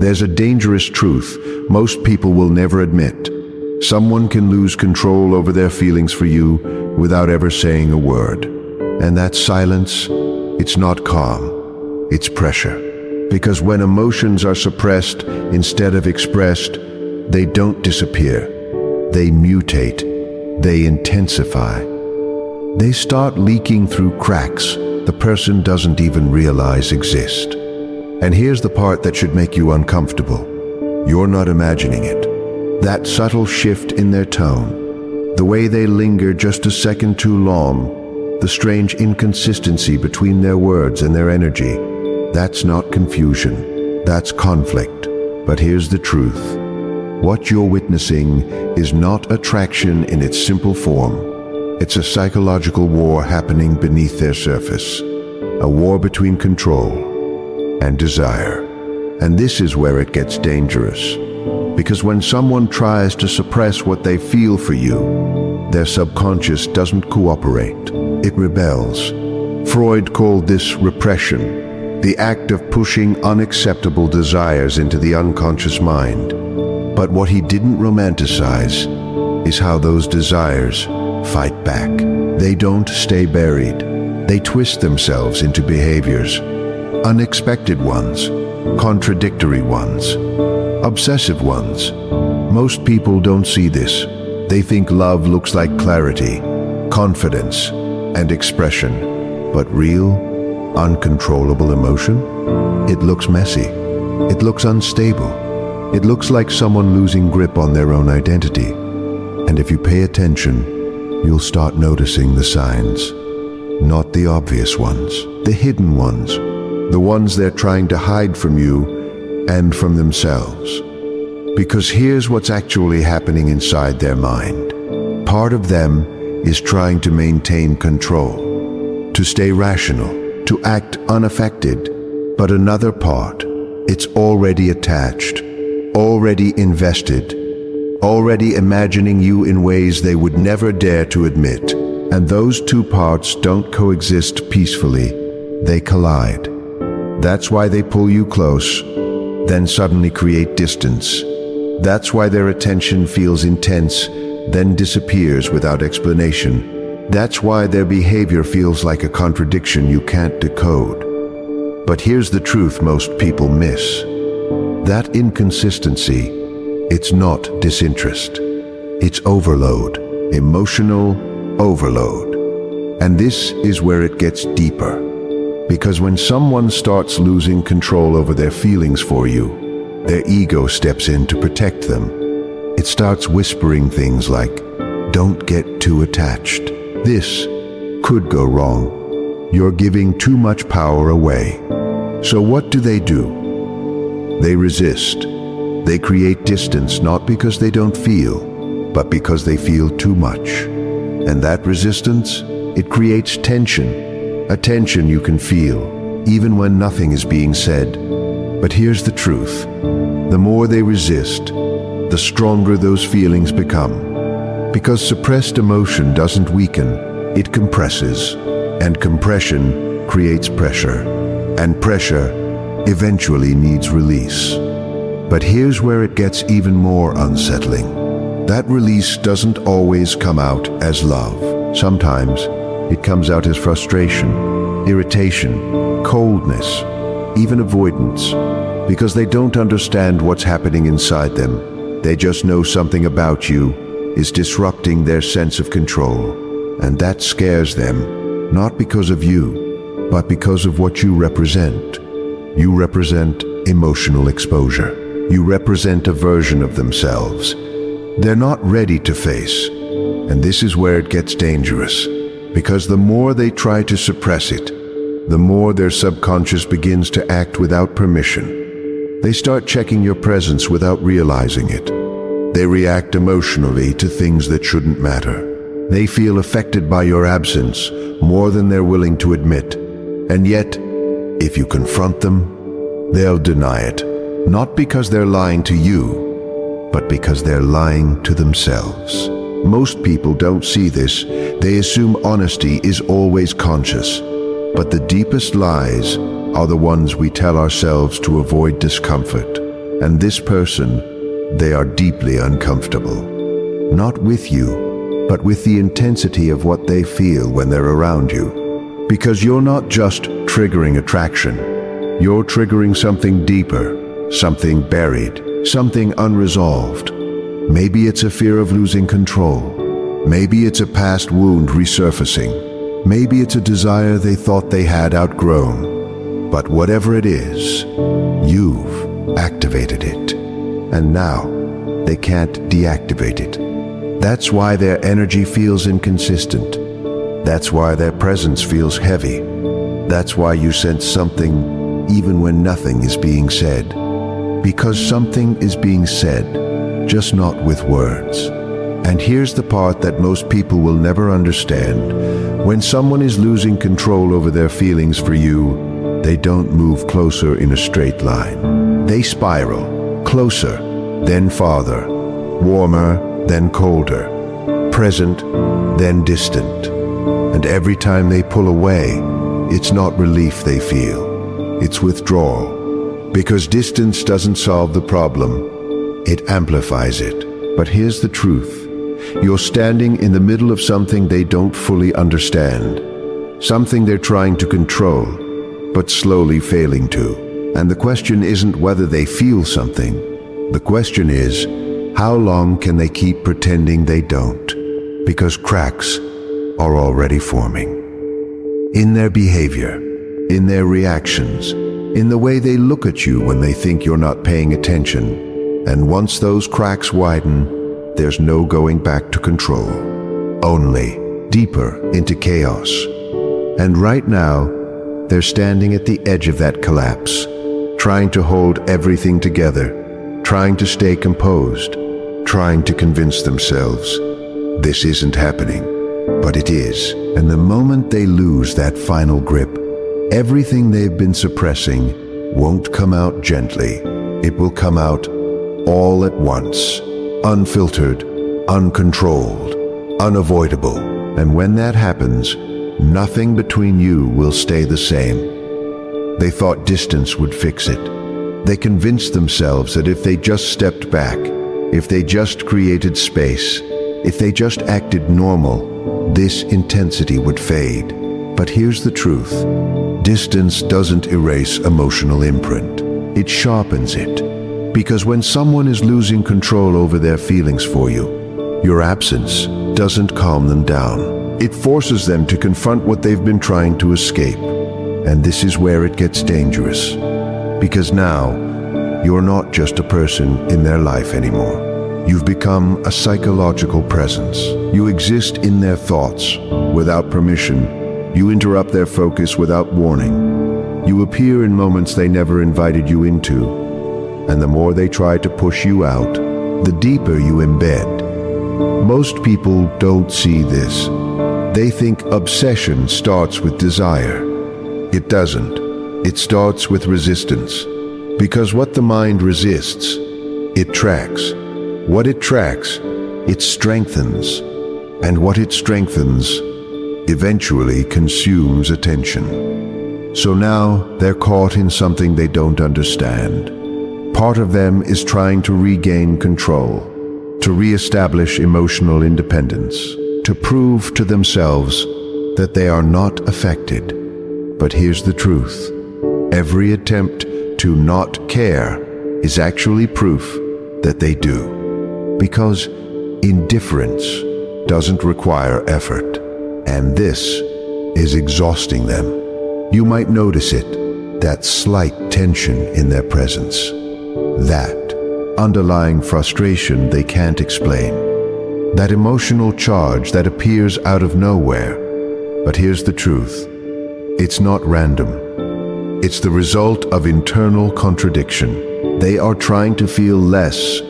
There's a dangerous truth most people will never admit. Someone can lose control over their feelings for you without ever saying a word. And that silence, it's not calm, it's pressure. Because when emotions are suppressed instead of expressed, they don't disappear. They mutate, they intensify. They start leaking through cracks the person doesn't even realize exist. And here's the part that should make you uncomfortable. You're not imagining it. That subtle shift in their tone, the way they linger just a second too long, the strange inconsistency between their words and their energy, that's not confusion, that's conflict. But here's the truth. What you're witnessing is not attraction in its simple form. It's a psychological war happening beneath their surface, a war between control and desire. And this is where it gets dangerous. Because when someone tries to suppress what they feel for you, their subconscious doesn't cooperate. It rebels. Freud called this repression, the act of pushing unacceptable desires into the unconscious mind. But what he didn't romanticize is how those desires fight back. They don't stay buried. They twist themselves into behaviors. Unexpected ones, contradictory ones, obsessive ones. Most people don't see this. They think love looks like clarity, confidence, and expression. But real, uncontrollable emotion? It looks messy. It looks unstable. It looks like someone losing grip on their own identity. And if you pay attention, you'll start noticing the signs. Not the obvious ones, the hidden ones. The ones they're trying to hide from you and from themselves. Because here's what's actually happening inside their mind. Part of them is trying to maintain control, to stay rational, to act unaffected. But another part, it's already attached, already invested, already imagining you in ways they would never dare to admit. And those two parts don't coexist peacefully, they collide. That's why they pull you close, then suddenly create distance. That's why their attention feels intense, then disappears without explanation. That's why their behavior feels like a contradiction you can't decode. But here's the truth most people miss. That inconsistency, it's not disinterest. It's overload, emotional overload. And this is where it gets deeper. Because when someone starts losing control over their feelings for you, their ego steps in to protect them. It starts whispering things like, "Don't get too attached. This could go wrong. You're giving too much power away." So what do? They resist. They create distance not because they don't feel, but because they feel too much. And that resistance, it creates tension. A tension you can feel, even when nothing is being said. But here's the truth. The more they resist, the stronger those feelings become. Because suppressed emotion doesn't weaken, it compresses. And compression creates pressure. And pressure eventually needs release. But here's where it gets even more unsettling. That release doesn't always come out as love. Sometimes it comes out as frustration, irritation, coldness, even avoidance. Because they don't understand what's happening inside them. They just know something about you is disrupting their sense of control. And that scares them, not because of you, but because of what you represent. You represent emotional exposure. You represent a version of themselves they're not ready to face. And this is where it gets dangerous. Because the more they try to suppress it, the more their subconscious begins to act without permission. They start checking your presence without realizing it. They react emotionally to things that shouldn't matter. They feel affected by your absence more than they're willing to admit. And yet, if you confront them, they'll deny it. Not because they're lying to you, but because they're lying to themselves. Most people don't see this. They assume honesty is always conscious. But the deepest lies are the ones we tell ourselves to avoid discomfort. And this person, they are deeply uncomfortable. Not with you, but with the intensity of what they feel when they're around you. Because you're not just triggering attraction, you're triggering something deeper, something buried, something unresolved. Maybe it's a fear of losing control. Maybe it's a past wound resurfacing. Maybe it's a desire they thought they had outgrown. But whatever it is, you've activated it. And now, they can't deactivate it. That's why their energy feels inconsistent. That's why their presence feels heavy. That's why you sense something even when nothing is being said. Because something is being said, just not with words. And here's the part that most people will never understand. When someone is losing control over their feelings for you, they don't move closer in a straight line. They spiral, closer, then farther, warmer, then colder, present, then distant. And every time they pull away, it's not relief they feel, it's withdrawal. Because distance doesn't solve the problem, it amplifies it. But here's the truth. You're standing in the middle of something they don't fully understand, something they're trying to control, but slowly failing to. And the question isn't whether they feel something. The question is, how long can they keep pretending they don't? Because cracks are already forming. In their behavior, in their reactions, in the way they look at you when they think you're not paying attention. And once those cracks widen, there's no going back to control, only deeper into chaos. And right now, they're standing at the edge of that collapse, trying to hold everything together, trying to stay composed, trying to convince themselves this isn't happening, but it is. And the moment they lose that final grip, everything they've been suppressing won't come out gently. It will come out all at once. Unfiltered, uncontrolled, unavoidable. And when that happens, nothing between you will stay the same. They thought distance would fix it. They convinced themselves that if they just stepped back, if they just created space, if they just acted normal, this intensity would fade. But here's the truth. Distance doesn't erase emotional imprint. It sharpens it. Because when someone is losing control over their feelings for you, your absence doesn't calm them down. It forces them to confront what they've been trying to escape. And this is where it gets dangerous. Because now, you're not just a person in their life anymore. You've become a psychological presence. You exist in their thoughts without permission. You interrupt their focus without warning. You appear in moments they never invited you into. And the more they try to push you out, the deeper you embed. Most people don't see this. They think obsession starts with desire. It doesn't. It starts with resistance. Because what the mind resists, it tracks. What it tracks, it strengthens. And what it strengthens, eventually consumes attention. So now they're caught in something they don't understand. Part of them is trying to regain control, to reestablish emotional independence, to prove to themselves that they are not affected. But here's the truth. Every attempt to not care is actually proof that they do. Because indifference doesn't require effort. And this is exhausting them. You might notice it, that slight tension in their presence. That underlying frustration they can't explain. That emotional charge that appears out of nowhere. But here's the truth. It's not random. It's the result of internal contradiction. They are trying to feel less,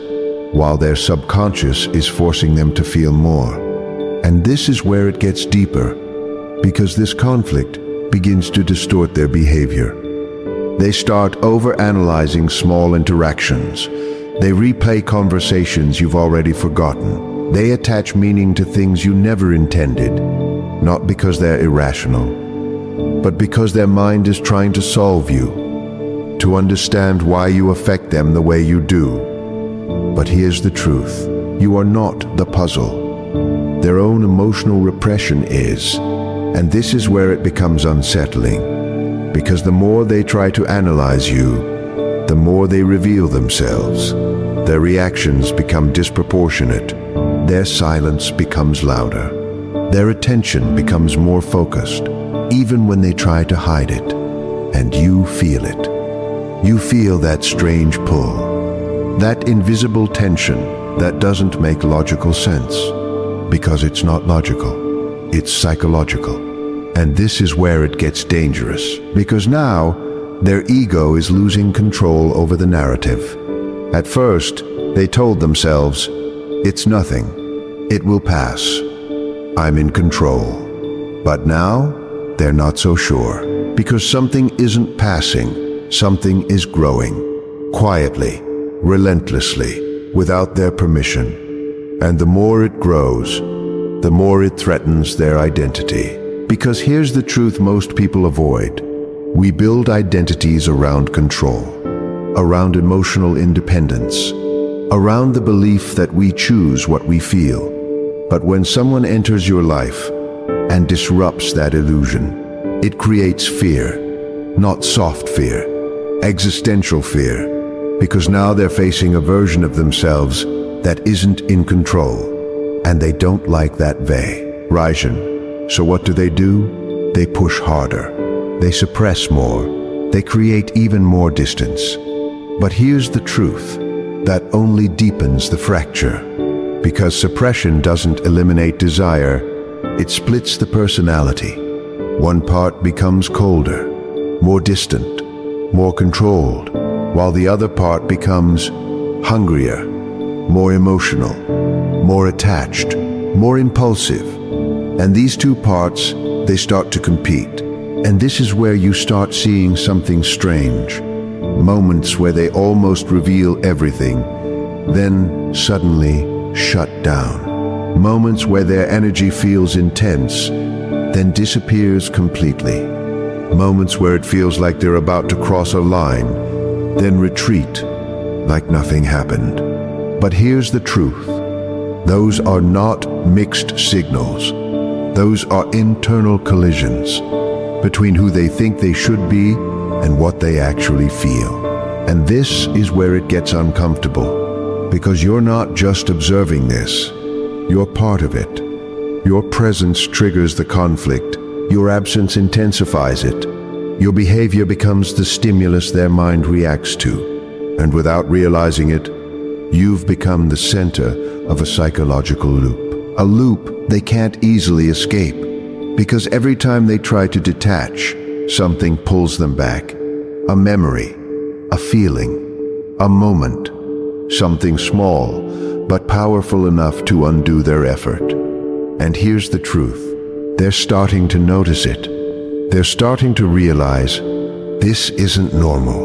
while their subconscious is forcing them to feel more. And this is where it gets deeper, because this conflict begins to distort their behavior. They start overanalyzing small interactions. They replay conversations you've already forgotten. They attach meaning to things you never intended, not because they're irrational, but because their mind is trying to solve you, to understand why you affect them the way you do. But here's the truth. You are not the puzzle. Their own emotional repression is. And this is where it becomes unsettling. Because the more they try to analyze you, the more they reveal themselves. Their reactions become disproportionate. Their silence becomes louder. Their attention becomes more focused, even when they try to hide it. And you feel it. You feel that strange pull, that invisible tension that doesn't make logical sense. Because it's not logical, it's psychological. And this is where it gets dangerous, because now their ego is losing control over the narrative. At first, they told themselves, "It's nothing. It will pass. I'm in control." But now, they're not so sure, because something isn't passing, something is growing, quietly, relentlessly, without their permission. And the more it grows, the more it threatens their identity. Because here's the truth most people avoid. We build identities around control, around emotional independence, around the belief that we choose what we feel. But when someone enters your life and disrupts that illusion, it creates fear, not soft fear, existential fear, because now they're facing a version of themselves that isn't in control, and they don't like that version. So what do? They push harder, they suppress more, they create even more distance. But here's the truth, that only deepens the fracture, because suppression doesn't eliminate desire, it splits the personality. One part becomes colder, more distant, more controlled, while the other part becomes hungrier, more emotional, more attached, more impulsive. And these two parts, they start to compete. And this is where you start seeing something strange. Moments where they almost reveal everything, then suddenly shut down. Moments where their energy feels intense, then disappears completely. Moments where it feels like they're about to cross a line, then retreat like nothing happened. But here's the truth. Those are not mixed signals. Those are internal collisions between who they think they should be and what they actually feel. And this is where it gets uncomfortable, because you're not just observing this, you're part of it. Your presence triggers the conflict, your absence intensifies it, your behavior becomes the stimulus their mind reacts to, and without realizing it, you've become the center of a psychological loop. A loop they can't easily escape, because every time they try to detach, something pulls them back. A memory, a feeling, a moment, something small, but powerful enough to undo their effort. And here's the truth. They're starting to notice it. They're starting to realize this isn't normal,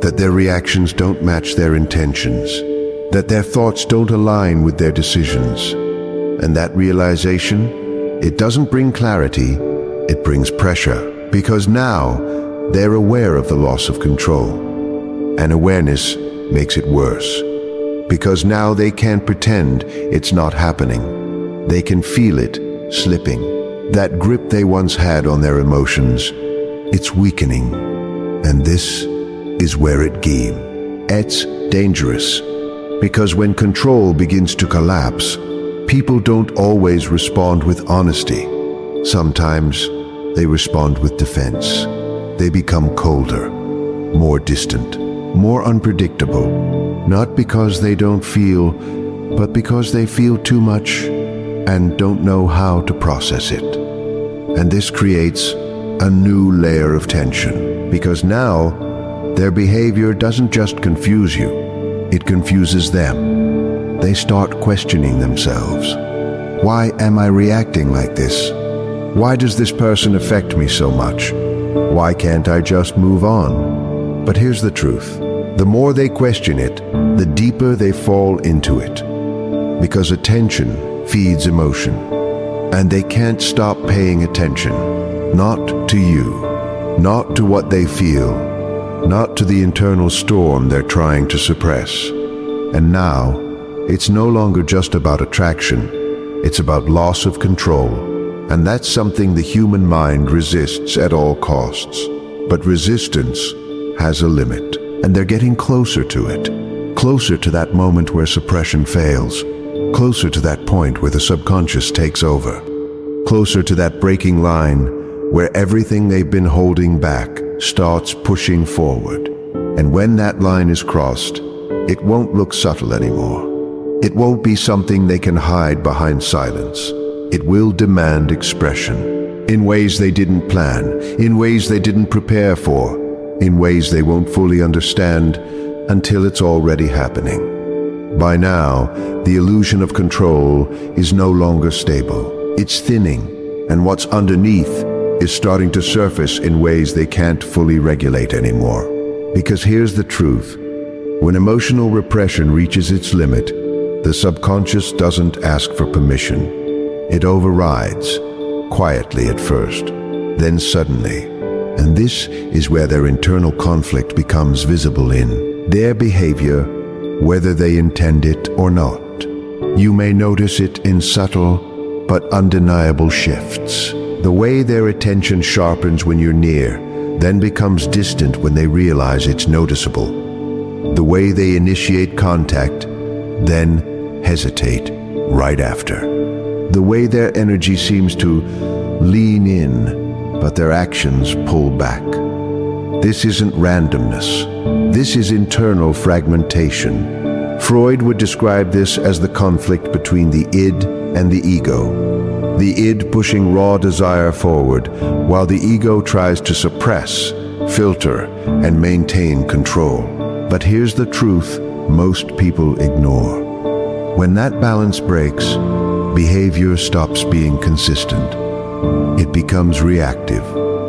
that their reactions don't match their intentions, that their thoughts don't align with their decisions. And that realization, it doesn't bring clarity, it brings pressure, because now they're aware of the loss of control. And awareness makes it worse, because now they can't pretend it's not happening. They can feel it slipping. That grip they once had on their emotions, it's weakening. And this is where it gets dangerous, because when control begins to collapse, people don't always respond with honesty. Sometimes they respond with defense. They become colder, more distant, more unpredictable, not because they don't feel, but because they feel too much and don't know how to process it. And this creates a new layer of tension, because now their behavior doesn't just confuse you, it confuses them. They start questioning themselves. Why am I reacting like this? Why does this person affect me so much? Why can't I just move on? But here's the truth. The more they question it, the deeper they fall into it. Because attention feeds emotion. And they can't stop paying attention. Not to you. Not to what they feel. not to the internal storm they're trying to suppress. And now, it's no longer just about attraction, it's about loss of control. And that's something the human mind resists at all costs. But resistance has a limit, and they're getting closer to it. Closer to that moment where suppression fails. Closer to that point where the subconscious takes over. Closer to that breaking line where everything they've been holding back starts pushing forward. And when that line is crossed, it won't look subtle anymore. It won't be something they can hide behind silence. It will demand expression in ways they didn't plan, in ways they didn't prepare for, in ways they won't fully understand until it's already happening. By now, the illusion of control is no longer stable. It's thinning, and what's underneath is starting to surface in ways they can't fully regulate anymore. Because here's the truth. When emotional repression reaches its limit, the subconscious doesn't ask for permission. It overrides, quietly at first, then suddenly. And this is where their internal conflict becomes visible in their behavior, whether they intend it or not. You may notice it in subtle but undeniable shifts. The way their attention sharpens when you're near, then becomes distant when they realize it's noticeable. The way they initiate contact, then hesitate right after. The way their energy seems to lean in, but their actions pull back. This isn't randomness. This is internal fragmentation. Freud would describe this as the conflict between the id and the ego. The id pushing raw desire forward, while the ego tries to suppress, filter, and maintain control. But here's the truth most people ignore. When that balance breaks, behavior stops being consistent. It becomes reactive,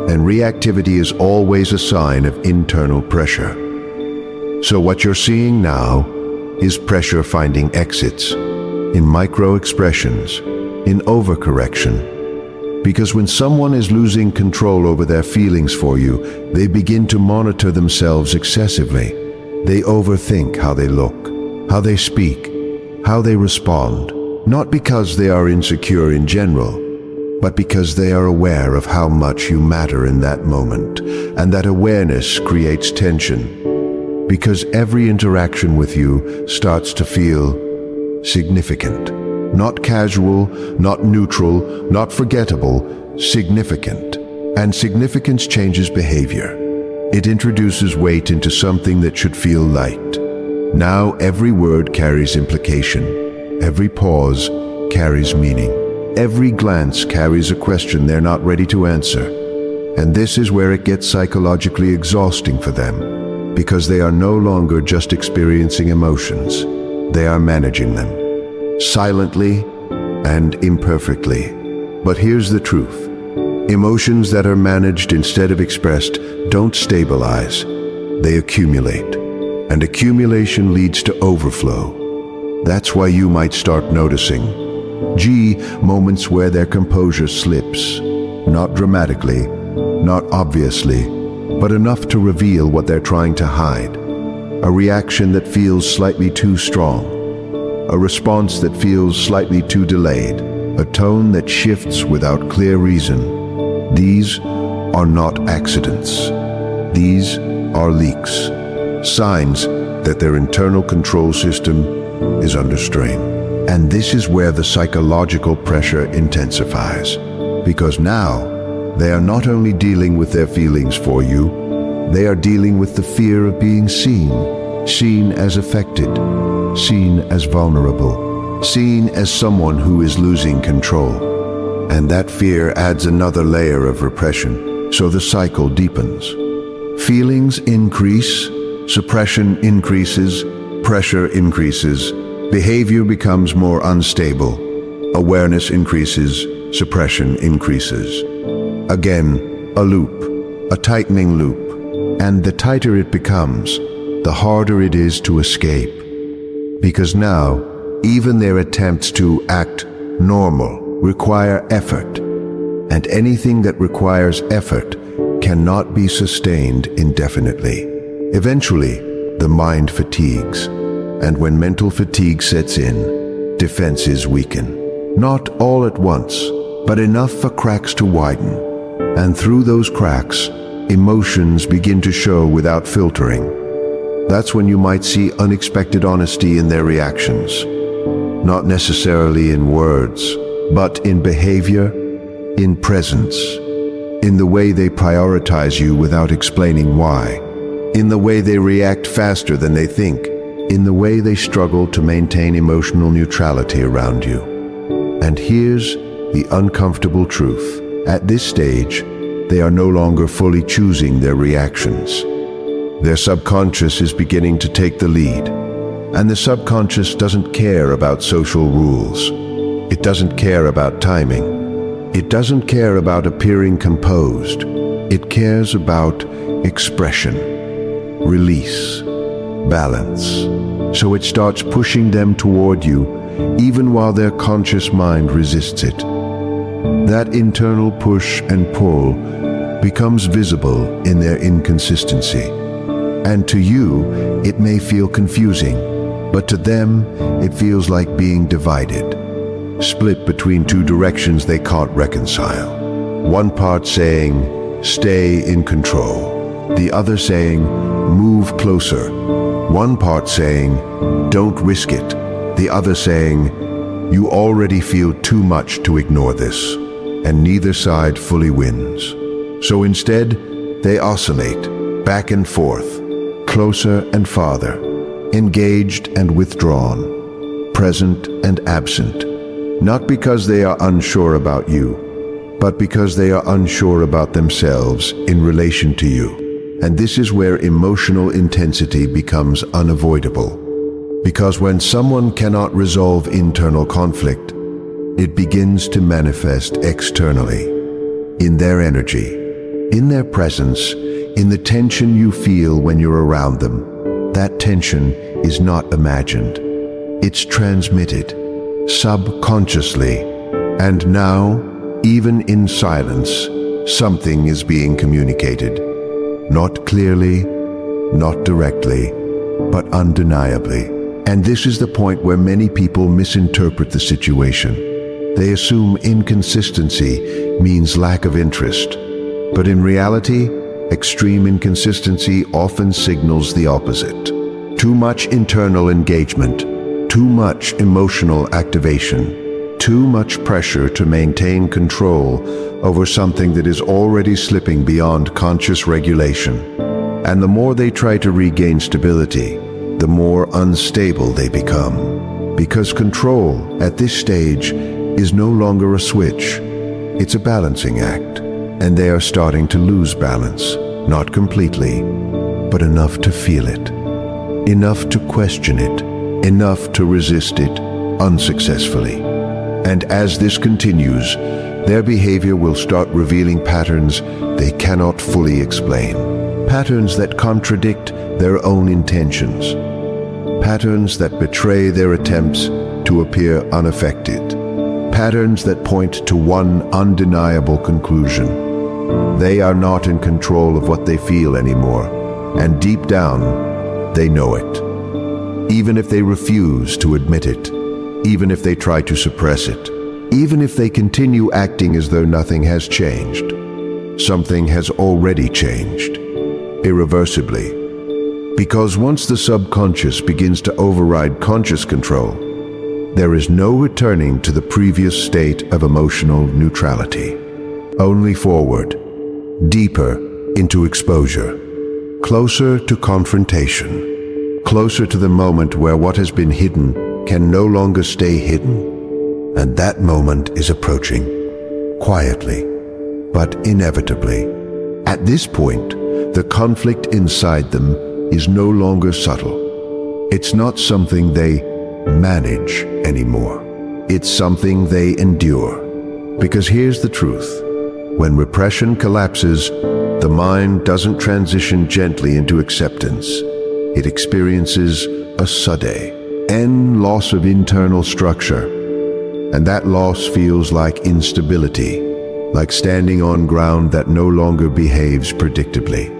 and reactivity is always a sign of internal pressure. So what you're seeing now is pressure finding exits, in micro-expressions, in overcorrection. Because when someone is losing control over their feelings for you, they begin to monitor themselves excessively. They overthink how they look, how they speak, how they respond, not because they are insecure in general, but because they are aware of how much you matter in that moment, and that awareness creates tension, because every interaction with you starts to feel significant. Not casual, not neutral, not forgettable, significant. And significance changes behavior. It introduces weight into something that should feel light. Now every word carries implication. Every pause carries meaning. Every glance carries a question they're not ready to answer. And this is where it gets psychologically exhausting for them, because they are no longer just experiencing emotions. They are managing them, silently and imperfectly. But here's the truth. Emotions that are managed instead of expressed don't stabilize. They accumulate. And accumulation leads to overflow. That's why you might start noticing moments where their composure slips. Not dramatically, not obviously, but enough to reveal what they're trying to hide. A reaction that feels slightly too strong. A response that feels slightly too delayed. A tone that shifts without clear reason. These are not accidents. These are leaks. Signs that their internal control system is under strain. And this is where the psychological pressure intensifies. Because now, they are not only dealing with their feelings for you, they are dealing with the fear of being seen as affected, seen as vulnerable, seen as someone who is losing control. And that fear adds another layer of repression, so the cycle deepens. Feelings increase, suppression increases, pressure increases, behavior becomes more unstable, awareness increases, suppression increases. Again, a loop, a tightening loop, and the tighter it becomes, the harder it is to escape. Because now, even their attempts to act normal require effort, and anything that requires effort cannot be sustained indefinitely. Eventually, the mind fatigues, and when mental fatigue sets in, defenses weaken. Not all at once, but enough for cracks to widen. And through those cracks, emotions begin to show without filtering. That's when you might see unexpected honesty in their reactions. Not necessarily in words, but in behavior, in presence, in the way they prioritize you without explaining why, in the way they react faster than they think, in the way they struggle to maintain emotional neutrality around you. And here's the uncomfortable truth. At this stage, they are no longer fully choosing their reactions. Their subconscious is beginning to take the lead. And the subconscious doesn't care about social rules. It doesn't care about timing. It doesn't care about appearing composed. It cares about expression, release, balance. So it starts pushing them toward you, even while their conscious mind resists it. That internal push and pull becomes visible in their inconsistency. And to you, it may feel confusing, but to them, it feels like being divided, split between two directions they can't reconcile. One part saying, stay in control. The other saying, move closer. One part saying, don't risk it. The other saying, you already feel too much to ignore this. And neither side fully wins. So instead, they oscillate, back and forth, closer and farther, engaged and withdrawn, present and absent. Not because they are unsure about you, but because they are unsure about themselves in relation to you. And this is where emotional intensity becomes unavoidable. Because when someone cannot resolve internal conflict, it begins to manifest externally, in their energy, in their presence, in the tension you feel when you're around them. That tension is not imagined. It's transmitted, subconsciously. And now, even in silence, something is being communicated. Not clearly, not directly, but undeniably. And this is the point where many people misinterpret the situation. They assume inconsistency means lack of interest. But in reality, extreme inconsistency often signals the opposite. Too much internal engagement, too much emotional activation, too much pressure to maintain control over something that is already slipping beyond conscious regulation. And the more they try to regain stability, the more unstable they become. Because control, at this stage, is no longer a switch. It's a balancing act. And they are starting to lose balance, not completely, but enough to feel it, enough to question it, enough to resist it unsuccessfully. And as this continues, their behavior will start revealing patterns they cannot fully explain. Patterns that contradict their own intentions. Patterns that betray their attempts to appear unaffected. Patterns that point to one undeniable conclusion. They are not in control of what they feel anymore, and deep down, they know it. Even if they refuse to admit it, even if they try to suppress it, even if they continue acting as though nothing has changed, something has already changed, irreversibly. Because once the subconscious begins to override conscious control, there is no returning to the previous state of emotional neutrality. Only forward, deeper into exposure, closer to confrontation, closer to the moment where what has been hidden can no longer stay hidden. And that moment is approaching, quietly, but inevitably. At this point, the conflict inside them is no longer subtle. It's not something they manage anymore. It's something they endure. Because here's the truth. When repression collapses, the mind doesn't transition gently into acceptance. It experiences a sudden loss of internal structure. And that loss feels like instability, like standing on ground that no longer behaves predictably.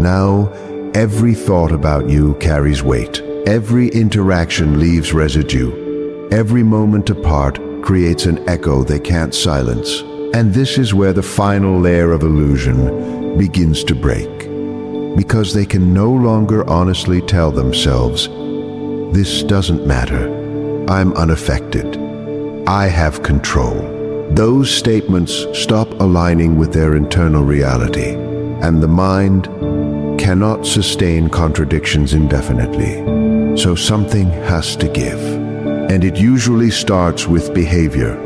Now, every thought about you carries weight. Every interaction leaves residue. Every moment apart creates an echo they can't silence. And this is where the final layer of illusion begins to break. Because they can no longer honestly tell themselves, "This doesn't matter. I'm unaffected. I have control." Those statements stop aligning with their internal reality, and the mind cannot sustain contradictions indefinitely. So something has to give. And it usually starts with behavior.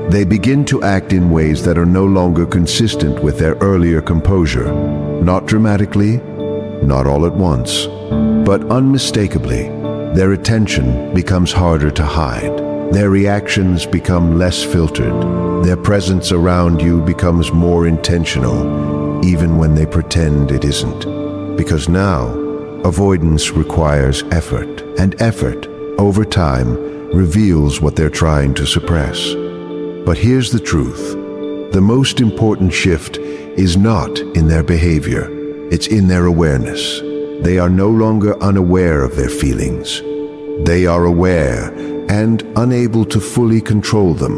They begin to act in ways that are no longer consistent with their earlier composure. Not dramatically, not all at once, but unmistakably. Their attention becomes harder to hide. Their reactions become less filtered. Their presence around you becomes more intentional, even when they pretend it isn't. Because now, avoidance requires effort, and effort, over time, reveals what they're trying to suppress. But here's the truth. The most important shift is not in their behavior. It's in their awareness. They are no longer unaware of their feelings. They are aware and unable to fully control them.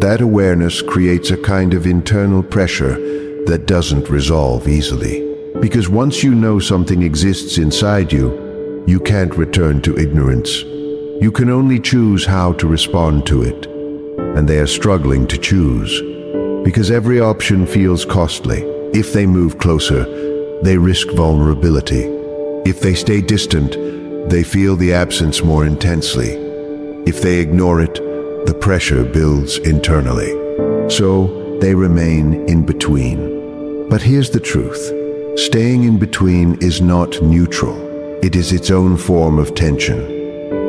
That awareness creates a kind of internal pressure that doesn't resolve easily. Because once you know something exists inside you, you can't return to ignorance. You can only choose how to respond to it. And they are struggling to choose. Because every option feels costly. If they move closer, they risk vulnerability. If they stay distant, they feel the absence more intensely. If they ignore it, the pressure builds internally. So they remain in between. But here's the truth. Staying in between is not neutral. It is its own form of tension.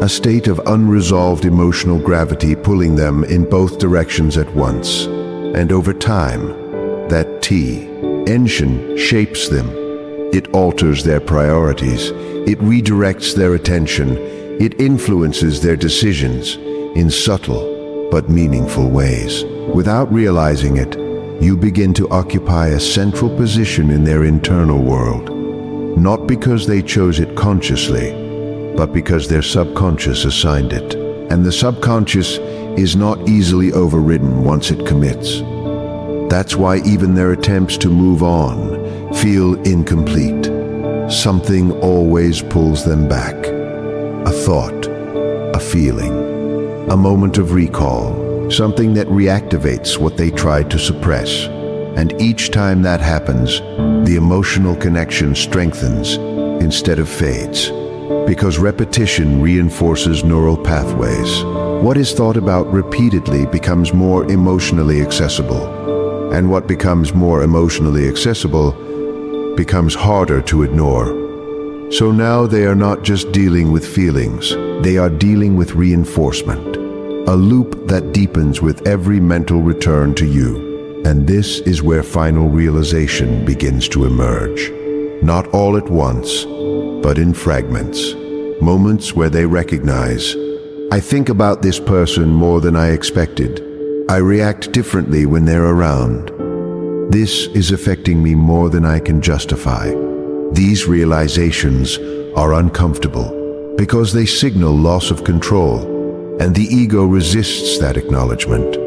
A state of unresolved emotional gravity pulling them in both directions at once. And over time, that tension shapes them. It alters their priorities. It redirects their attention. It influences their decisions in subtle but meaningful ways. Without realizing it, you begin to occupy a central position in their internal world. Not because they chose it consciously, but because their subconscious assigned it. And the subconscious is not easily overridden once it commits. That's why even their attempts to move on feel incomplete. Something always pulls them back. A thought, a feeling, a moment of recall, something that reactivates what they tried to suppress. And each time that happens, the emotional connection strengthens instead of fades. Because repetition reinforces neural pathways. What is thought about repeatedly becomes more emotionally accessible. And what becomes more emotionally accessible becomes harder to ignore. So now they are not just dealing with feelings, they are dealing with reinforcement. A loop that deepens with every mental return to you. And this is where final realization begins to emerge. Not all at once, but in fragments. Moments where they recognize, I think about this person more than I expected. I react differently when they're around. This is affecting me more than I can justify. These realizations are uncomfortable because they signal loss of control, and the ego resists that acknowledgement.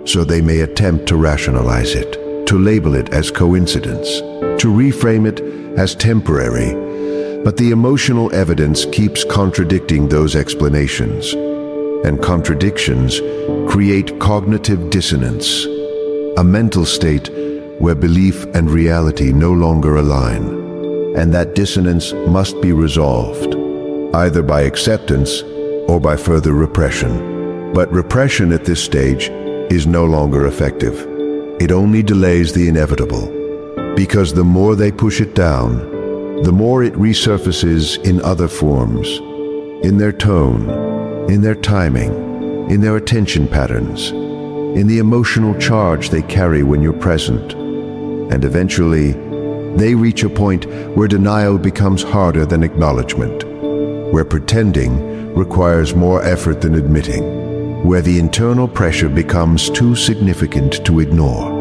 So they may attempt to rationalize it, to label it as coincidence, to reframe it as temporary. But the emotional evidence keeps contradicting those explanations. And contradictions create cognitive dissonance, a mental state where belief and reality no longer align. And that dissonance must be resolved, either by acceptance or by further repression. But repression at this stage is no longer effective. It only delays the inevitable, because the more they push it down, the more it resurfaces in other forms, in their tone, in their timing, in their attention patterns, in the emotional charge they carry when you're present. And eventually, they reach a point where denial becomes harder than acknowledgement, where pretending requires more effort than admitting, where the internal pressure becomes too significant to ignore.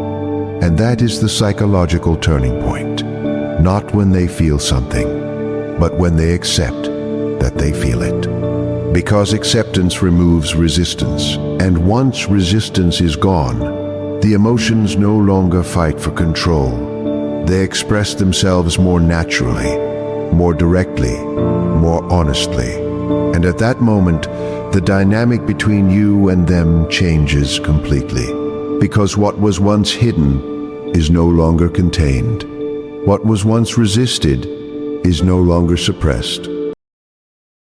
And that is the psychological turning point. Not when they feel something, but when they accept that they feel it. Because acceptance removes resistance, and once resistance is gone, the emotions no longer fight for control. They express themselves more naturally, more directly, more honestly. And at that moment, the dynamic between you and them changes completely. Because what was once hidden is no longer contained. What was once resisted is no longer suppressed.